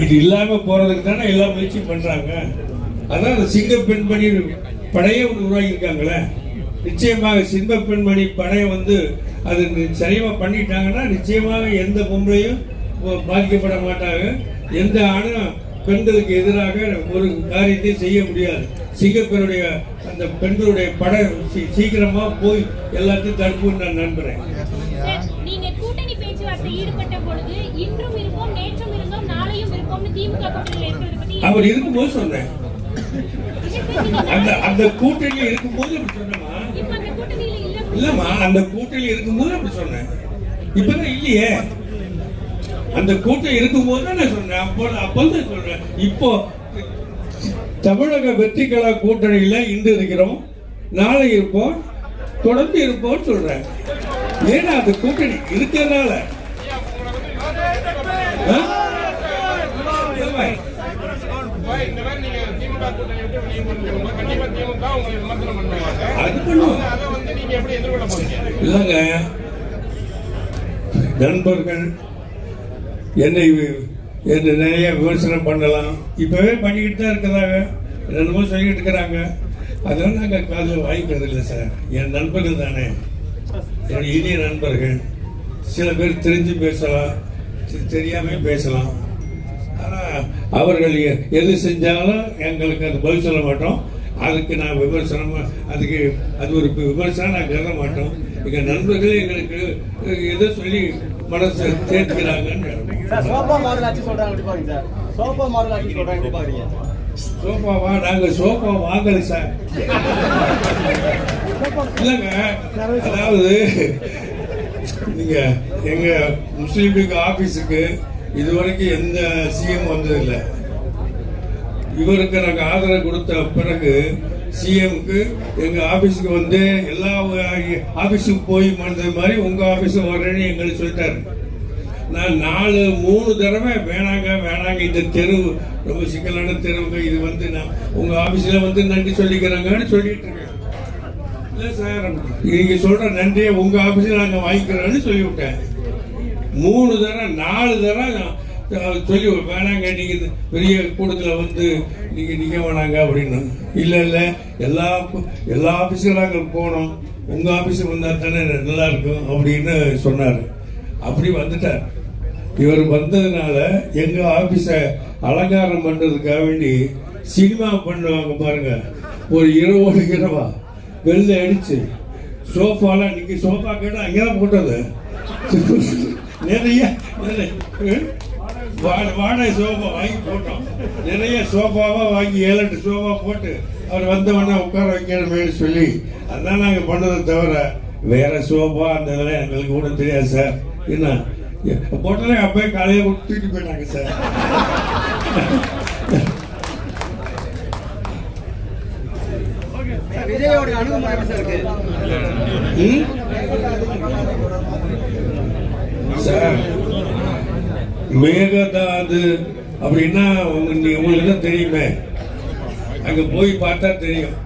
இது இல்லாம போறதுக்கு தானே எல்லா முயற்சியும் பண்றாங்க. அதான் அந்த சிங்க பெண்மணி படையை உருவாக்கியிருக்காங்களே. நிச்சயமாக சிங்க பெண்மணி படையை அது சரிவா பண்ணிட்டாங்கன்னா நிச்சயமாக எந்த பொம்பளையும் பாதிக்கப்பட மாட்டாங்க. எந்த ஆணும் பெண்களுக்கு எதிராக ஒரு காரியத்தை செய்ய முடியாது. சிங்கப்பெருடைய அந்த பெண்களுடைய படை சீக்கிரமா போய் எல்லாத்தையும் தடுப்புன்னு நான் நம்புறேன். நீங்க கூட்டணி பேச்சுவார்த்தை ஈடுபட்ட பொழுது இன்றும் இருப்போம், நேற்றும் இருந்தோம், நாளையும் இருப்போம்னு திமுக கூட்டணியில் இருக்கிறத பத்தி அவர் இருக்கும்போது சொன்னேன். அந்த கூட்டணியில இருக்கும்போது அப்படி சொன்னமா? இல்லம்மா, அந்த கூட்டணியில இருக்கும்போது அப்படி சொன்னேன். இப்பதான் இல்லையே. அந்த கூட்டம் இருக்கும்போது தான் நான் சொன்னேன். அப்பதான் சொல்றேன். இப்போ தமிழக வெற்றி கழக கூட்டணியில இன்று இருக்கிறோம், நாளை இருப்போம், தொடர்ந்து இருப்போம் சொல்றேன். ஏன்னா அந்த கூட்டணி இருக்கிறதுனால இல்லங்க. நண்பர்கள் என்னை நிறைய விமர்சனம் பண்ணலாம், இப்பவே பண்ணிக்கிட்டு தான் இருக்கிறாங்க, என்னமோ சொல்லிட்டு இருக்கிறாங்க. அதெல்லாம் நாங்கள் காதில் வாங்கிக்கிறது இல்லை சார். என் நண்பர்கள் தானே, என்னுடைய இனிய நண்பர்கள். சில பேர் தெரிஞ்சு பேசலாம், தெரியாம பேசலாம். ஆனால் அவர்கள் எது செஞ்சாலும் எங்களுக்கு அது பதில் சொல்ல மாட்டோம். அதுக்கு நான் விமர்சனம், அதுக்கு அது ஒரு விமர்சனம் நான் கருத மாட்டோம். எங்க நண்பர்கள் எங்களுக்கு எதை சொல்லி மனசு தேர்க்கிறாங்கன்னு. சோஃபாவா? நாங்க சோஃபா வாங்கல சார். இல்லைங்க, அதாவது நீங்க எங்க முஸ்லீம் லீக் ஆபீஸுக்கு இதுவரைக்கும் எந்த சிஎம் வந்ததில்லை. இவருக்கு நாங்கள் ஆதரவு கொடுத்த பிறகு சிஎம்க்கு எங்க ஆபீஸுக்கு எல்லா ஆபீஸுக்கு போய் பண்ணது மாதிரி உங்க ஆபீஸுக்கு வரேன்னு எங்களுக்கு சொல்லிட்டாரு. நான் 3 தடவை வேணாங்க இந்த தெரு ரொம்ப சிக்கலான தெருவுங்க, இது நான் உங்க ஆபீஸ்ல நன்றி சொல்லிக்கிறாங்கன்னு சொல்லிட்டு இருக்கேன். இல்லை சார், நீங்க சொல்ற நன்றியை உங்க ஆபீஸ்ல நாங்கள் வாங்கிக்கிறோன்னு சொல்லிவிட்டேன். 3 தடவை 4 தடவை சொல்லி வேணாங்க, நீங்க பெரிய கூட்டத்தில் நீங்க நிக்க வேணாங்க அப்படின்னு. இல்லை எல்லா ஆபீஸுக்கும் நாங்கள் போனோம், உங்க ஆபீஸுக்கு வந்தா தானே நல்லா இருக்கும் அப்படின்னு சொன்னார். அப்படி வந்துட்டார். இவர் வந்ததுனால எங்க ஆபீஸ அலங்காரம் பண்றதுக்காக வேண்டி சினிமா பண்ணுவாங்க பாருங்க, ஒரு இரவோடு இரவா வெள்ளை அடிச்சு சோஃபாலாம், நீங்க சோஃபா கேட்டா அங்கேதான் போட்டது. நிறைய வாடகை சோஃபா வாங்கி போட்டோம். நிறைய சோஃபாவா வாங்கி 7-8 சோஃபா போட்டு அவர் வந்தவொடனே உட்கார வைக்கணுமேனு சொல்லி அதான் நாங்கள் பண்ணதை தவிர வேற சோஃபா அந்த இதெல்லாம் எங்களுக்கு கூட தெரியாது சார். என்ன போட்டாலே அப்பயே காலையில் தூக்கிட்டு போயிட்டாங்க சார். சார், மேகதாது அப்படின்னா உங்களுக்கு தான் தெரியுமே, அங்க போய் பார்த்தா தெரியும்.